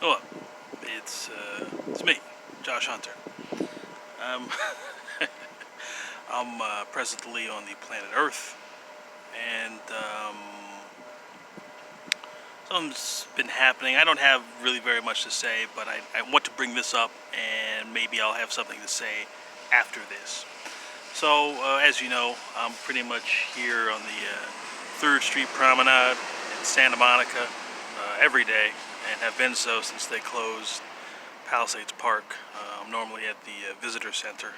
Oh, it's me, Josh Hunter. Um, I'm presently on the planet Earth, and something's been happening. I don't have really very much to say, but I want to bring this up, and maybe I'll have something to say after this. So, as you know, I'm pretty much here on the 3rd Street Promenade in Santa Monica every day, and have been so since they closed Palisades Park. I'm normally at the visitor center,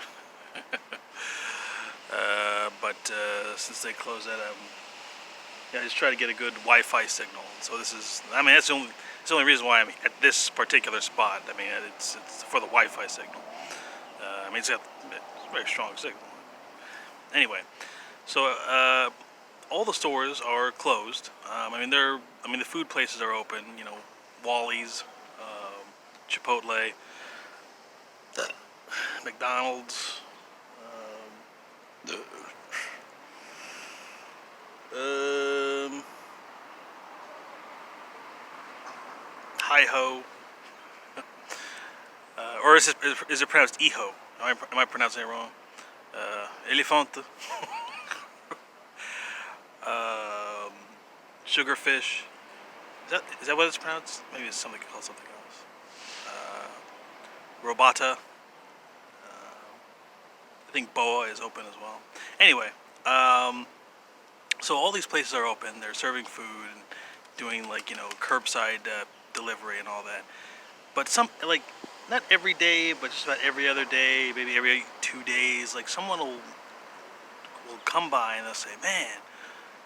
but since they closed that, I just try to get a good Wi-Fi signal. So this is, I mean, that's the only reason why I'm at this particular spot. I mean, it's for the Wi-Fi signal. I mean, it's a very strong signal. Anyway, so all the stores are closed. I mean, the food places are open. You know, Wally's, Chipotle, McDonald's, Hi Ho, or is it pronounced Iho? Am I pronouncing it wrong? Elefante, Sugarfish. Is that what it's pronounced? Maybe it's something called something else. Robata. I think Boa is open as well. Anyway, so all these places are open. They're serving food and doing, like, you know, curbside delivery and all that. But some, like, not every day, but just about every other day, maybe every 2 days, like, someone will come by and they'll say, "Man,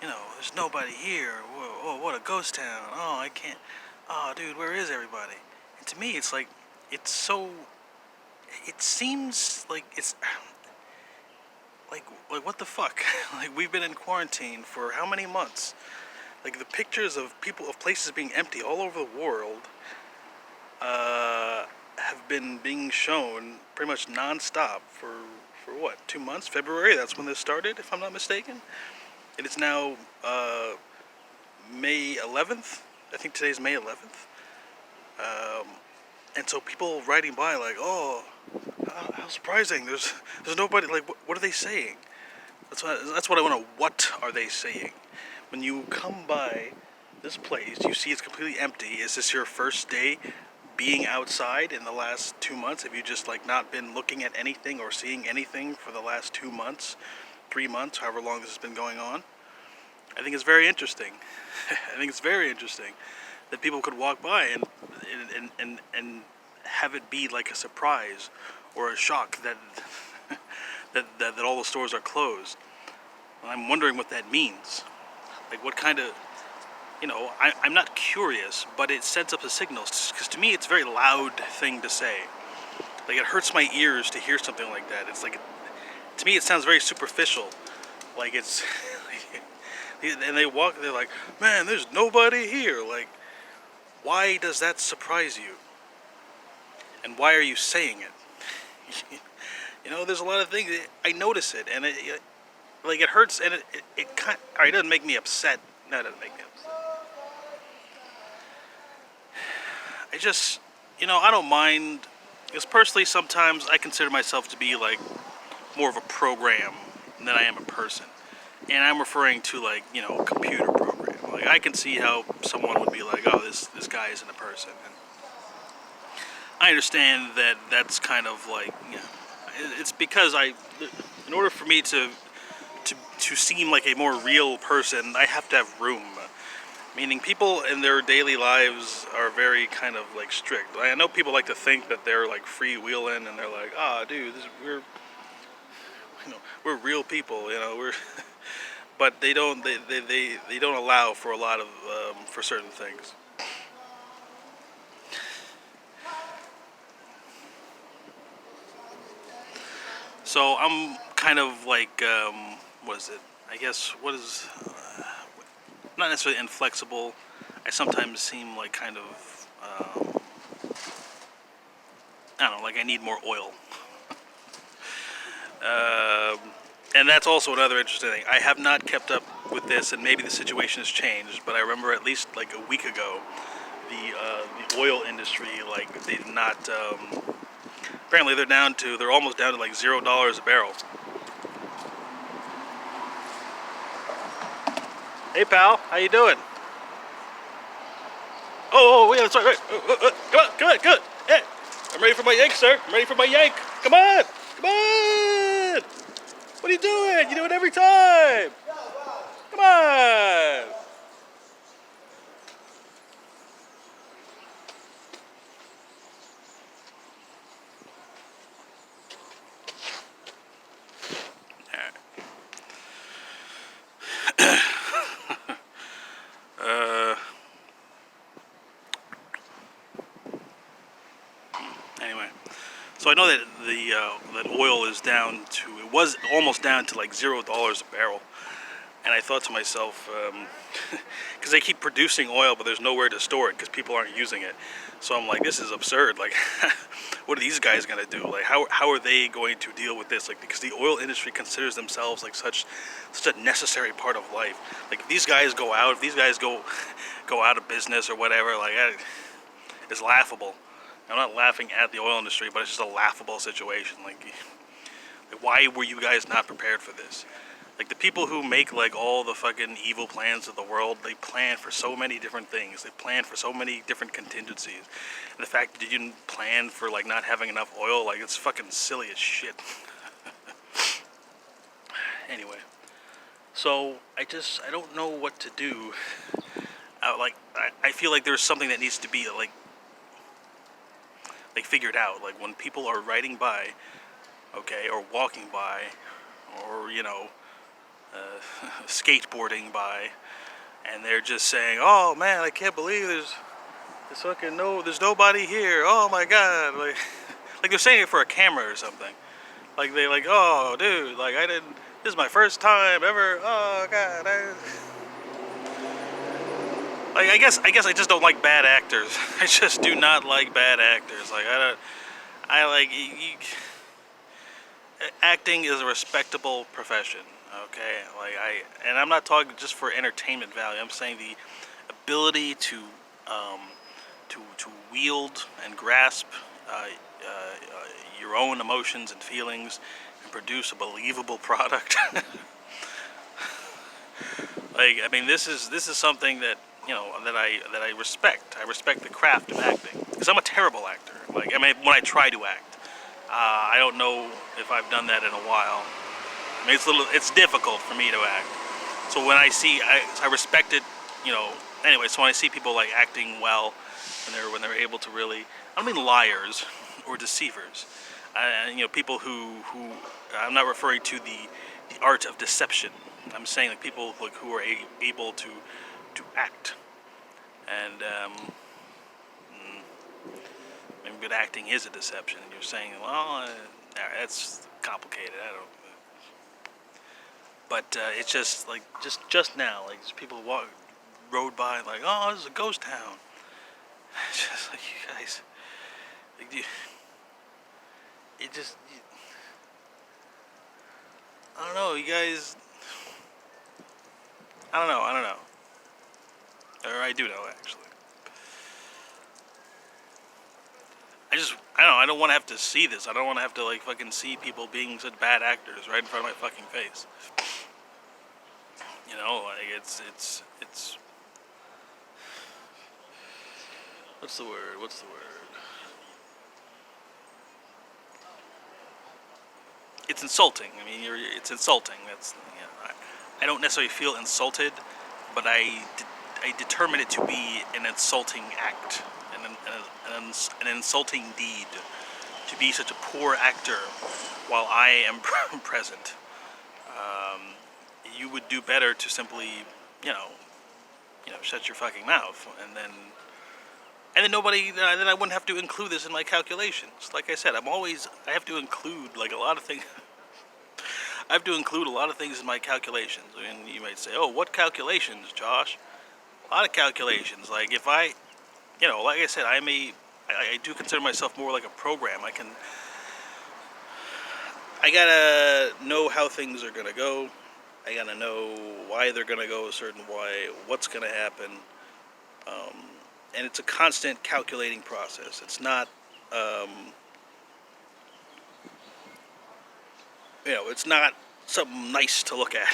you know, there's nobody here. Whoa, what a ghost town. Oh, I can't. Oh, dude, where is everybody?" And to me, it's like, it's so. It seems like it's like what the fuck? Like, we've been in quarantine for how many months? Like, the pictures of places being empty all over the world have been being shown pretty much non-stop for what, 2 months? February, that's when this started, if I'm not mistaken. It is now May 11th. I think today's May 11th. And so people riding by like, "Oh, how surprising! There's nobody." Like, what are they saying? That's what I want to. What are they saying? When you come by this place, you see it's completely empty. Is this your first day being outside in the last 2 months? Have you just, like, not been looking at anything or seeing anything for the last 2 months, 3 months, however long this has been going on? I think it's very interesting. I think it's very interesting that people could walk by and have it be like a surprise or a shock that that all the stores are closed. And I'm wondering what that means. Like, what kind of, you know, I'm not curious, but it sends up a signal, because to me it's a very loud thing to say. Like, it hurts my ears to hear something like that. It's like, to me it sounds very superficial. Like, it's and they're like, "Man, there's nobody here." Like, why does that surprise you? And why are you saying it? You know, there's a lot of things, I notice it, and it hurts, and it kind. Alright, it doesn't make me upset. No, it doesn't make me upset. I just, you know, I don't mind, because personally, sometimes I consider myself to be, like, more of a program than I am a person. And I'm referring to, like, you know, a computer program. Like, I can see how someone would be like, "Oh, this guy isn't a person." And I understand that that's kind of like, you know, it's because in order for me to seem like a more real person, I have to have room. Meaning, people in their daily lives are very kind of, like, strict. I know people like to think that they're, like, freewheeling, and they're like, "Ah, dude, we're real people, you know, we're." But they don't allow for a lot of for certain things. So I'm kind of like, what is it? I guess, what is, not necessarily inflexible. I sometimes seem like kind of, I don't know, like I need more oil. And that's also another interesting thing. I have not kept up with this, and maybe the situation has changed, but I remember at least like a week ago, the oil industry, like they did not. Apparently, they're almost down to like $0 a barrel. Hey, pal, how you doing? Oh, yeah, that's right. Come on. Hey, I'm ready for my yank, sir. I'm ready for my yank. Come on. What are you doing? You do it every time. Come on. Uh, anyway, so I know that that oil is down to, it was almost down to like $0 a barrel. And I thought to myself, because they keep producing oil, but there's nowhere to store it because people aren't using it. So I'm like, this is absurd. Like, what are these guys gonna do? Like, how are they going to deal with this? Like, because the oil industry considers themselves like such a necessary part of life. Like, if these guys go out, if these guys go out of business or whatever, like, it's laughable. I'm not laughing at the oil industry, but it's just a laughable situation. Like, why were you guys not prepared for this? Like, the people who make like all the fucking evil plans of the world, they plan for so many different things. They plan for so many different contingencies. And the fact that you didn't plan for like not having enough oil, like, it's fucking silly as shit. Anyway, so I don't know what to do. I feel like there's something that needs to be like figured out. Like, when people are riding by, okay, or walking by, or skateboarding by, and they're just saying, "Oh man, I can't believe there's there's nobody here. Oh my god!" Like they're saying it for a camera or something. Like, they like, "Oh dude, like, I didn't. This is my first time ever. Oh god." I guess I just don't like bad actors. I just do not like bad actors. Like, I don't. I like acting is a respectable profession. Okay, and I'm not talking just for entertainment value. I'm saying the ability to wield and grasp your own emotions and feelings and produce a believable product. Like, I mean, this is something that that I respect. I respect the craft of acting because I'm a terrible actor. Like, I mean, when I try to act, I don't know if I've done that in a while. I mean, it's difficult for me to act. So when I respect it, Anyway, so when I see people like acting well, when they're able to really, I don't mean liars or deceivers, people who I'm not referring to the art of deception. I'm saying like people like who are able to act, and maybe good acting is a deception. And you're saying, well, that's complicated. I don't. But it's just like just now, like, just people rode by like, oh, this is a ghost town. It's just like, you guys, like, I don't know, you guys. I don't know, or I do know actually. I don't know. I don't want to have to see this. I don't want to have to like fucking see people being such bad actors right in front of my fucking face. Like, it's what's the word? It's insulting. I mean, it's insulting. I don't necessarily feel insulted, but I determine it to be an insulting act, an insulting deed, to be such a poor actor while I am present. You would do better to simply, shut your fucking mouth, and then nobody, then I wouldn't have to include this in my calculations. Like I said, I have to include like a lot of things. I have to include a lot of things in my calculations. And you might say, "Oh, what calculations, Josh?" A lot of calculations. Like, if like I said, I do consider myself more like a program. I gotta know how things are gonna go. I gotta know why they're gonna go a certain way, what's gonna happen. and it's a constant calculating process. It's not, it's not something nice to look at.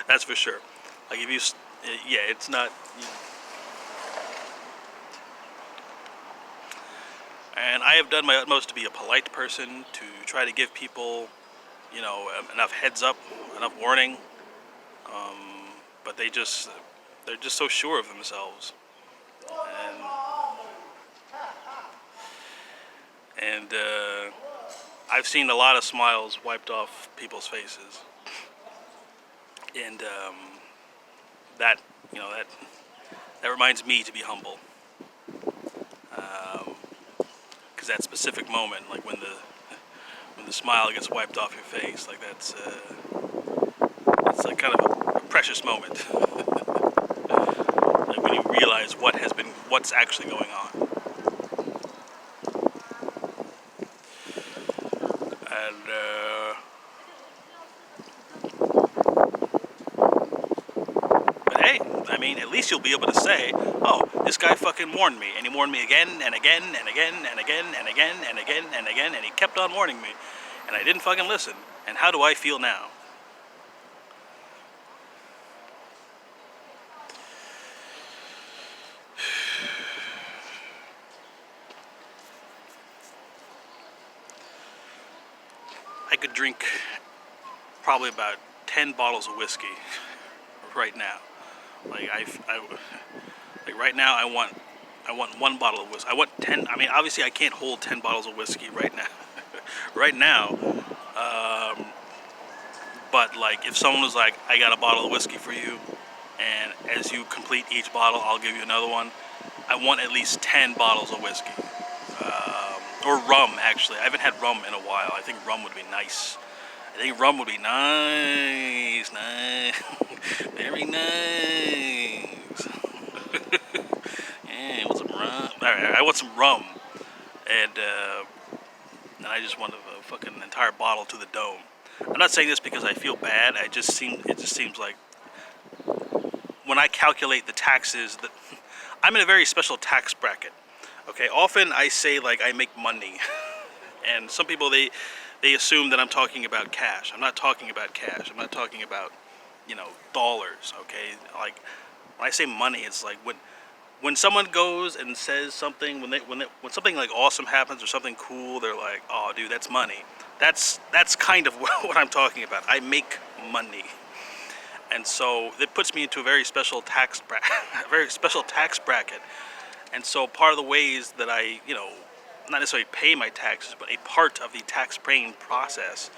That's for sure. Like if you, yeah, it's not. And I have done my utmost to be a polite person, to try to give people, enough heads up, enough warning. But they're just so sure of themselves. And I've seen a lot of smiles wiped off people's faces. And that, that reminds me to be humble. Because that specific moment, like when the smile gets wiped off your face, like it's like kind of a precious moment. Like when you realize what's actually going on. And but hey, I mean, at least you'll be able to say, oh, this guy fucking warned me, and he warned me again and again and again and again and again and again and again, and he kept on warning me, and I didn't fucking listen. And how do I feel now? I could drink probably about 10 bottles of whiskey right now. Like like right now I want one bottle of whiskey. I want 10. I mean, obviously I can't hold 10 bottles of whiskey right now. Right now. But like if someone was like, I got a bottle of whiskey for you, and as you complete each bottle, I'll give you another one. I want at least 10 bottles of whiskey. Or rum, actually. I haven't had rum in a while. I think rum would be nice. I think rum would be nice. Very nice. Yeah, I want some rum. Alright, I want some rum. And I just want a fucking entire bottle to the dome. I'm not saying this because I feel bad. It just seems like when I calculate the taxes that I'm in a very special tax bracket. Okay, often I say like I make money, and some people they assume that I'm talking about cash. I'm not talking about cash. I'm not talking about dollars. Okay, like when I say money, it's like when someone goes and says something, when something like awesome happens or something cool, they're like, oh dude, that's money. That's kind of what I'm talking about. I make money. And so it puts me into a very special tax bracket. And so part of the ways that I, not necessarily pay my taxes, but a part of the tax paying process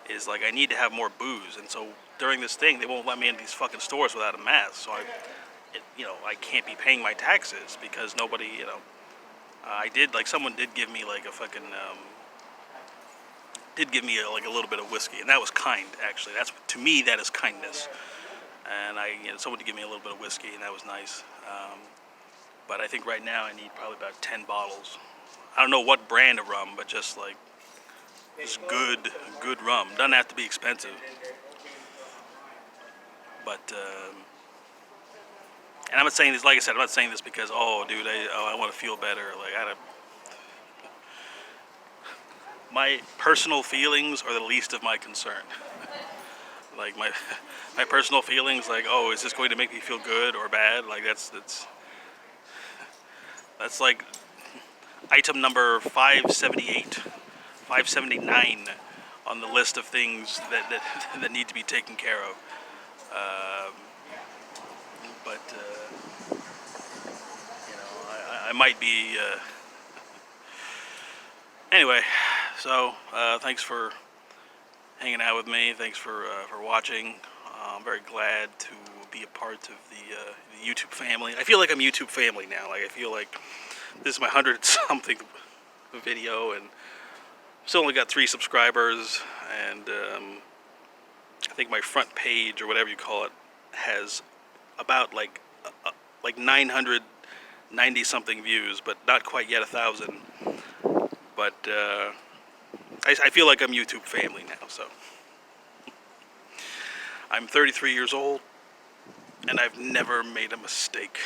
is like I need to have more booze. And so during this thing, they won't let me into these fucking stores without a mask. So I can't be paying my taxes because nobody, someone did give me like a fucking, like a little bit of whiskey, and that was kind, actually. To me, that is kindness. And someone did give me a little bit of whiskey, and that was nice. But I think right now I need probably about 10 bottles. I don't know what brand of rum, but just good rum. Doesn't have to be expensive. But and I'm not saying this, like I said, I'm not saying this because dude, I want to feel better. Like my personal feelings are the least of my concern. Like my personal feelings, like, oh, is this going to make me feel good or bad? Like that's like item number 578, 579 on the list of things that need to be taken care of. But I might be. Anyway, so thanks for hanging out with me. Thanks for watching. I'm very glad to be a part of the YouTube family. I feel like I'm YouTube family now. Like I feel like this is my 100 something video, and still only got 3 subscribers. And I think my front page, or whatever you call it, has about like 990 something views, but not quite yet 1,000. But I feel like I'm YouTube family now. So I'm 33 years old, and I've never made a mistake.